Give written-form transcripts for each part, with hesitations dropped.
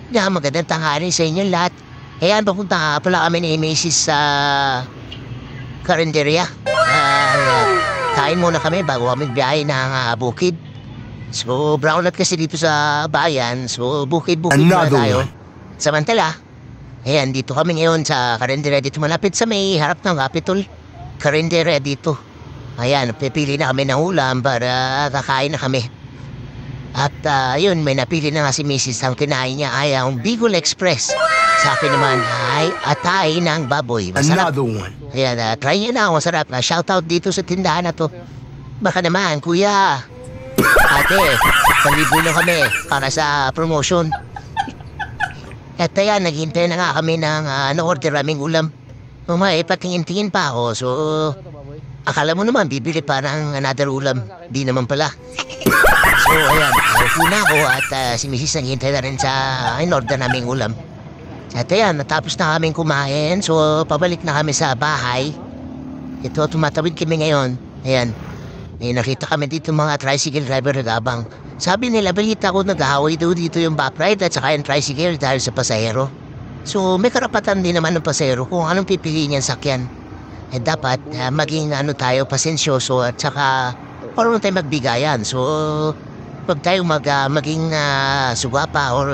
Magandang tanghali sa inyo lahat. Ayan, papunta nga pala kami ni Macy's sa karinderya. Kain muna kami bago kami biyahe ng bukid. So, brown out kasi dito sa bayan. So, bukid-bukid muna tayo. Samantala, ayan, dito kami ngayon sa karinderya. Dito malapit sa may harap ng Capitol. Karinderya dito. Ayan, pipili na kami ng ulam para kakain na kami. At yun, may napili na nga si Mrs. Ang kinain niya ay ang Bicol Express. Sa akin naman ay atay ng baboy. Masarap. Another one. Ayan, try niyo na. Masarap. Shoutout dito sa tindahan na to. Baka naman, kuya. Ate, palibo na kami para sa promotion. At ayan, naghintay na nga kami ng na-order aming ulam. Patingin-tingin pa ako. So, akala mo naman, bibili pa ng another ulam. Di naman pala. So, ayan, upo na ako at si Mrs. naghihintay na rin sa in-order naming ulam. At ayan, natapos na kaming kumain. So, pabalik na kami sa bahay. Ito, tumatawid kami ngayon. Ayan, may nakita kami dito mga tricycle driver nag-abang. Sabi nila, balita ko nag-ahaway daw dito yung back-ride at saka yung tricycle dahil sa pasahero. So, may karapatan din naman ng pasahero kung anong pipiliin niyang sakyan. Eh, dapat maging tayo, pasensyoso at saka parang tayo magbigayan. So, pag tayo maging sugapa or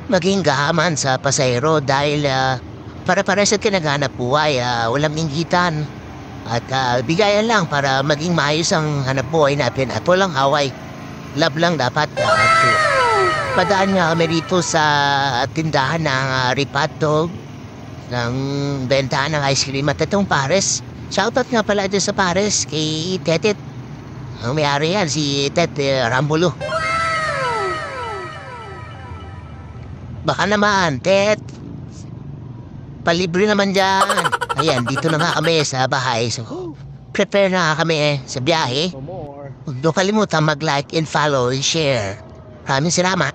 maging gahaman sa pasahero dahil para sa kinaghanap buhay, walang inggitan at bigayan lang para maging maayos ang hanap buhay natin at walang away. Love lang dapat. Padaan nga kami rito sa tindahan ng Ripat Dog ng bentahan ng ice cream at itong Pares. Shoutout nga pala dyan sa Pares kay Tetet. Ang may-ari yan, si Tet Rambulo. Baka naman, Tet. Palibre naman dyan. Ayan, dito na nga kami sa bahay. So, prepare na kami sa biyahe. Huwag niyo kalimutan mag-like and follow and share. Maraming salamat.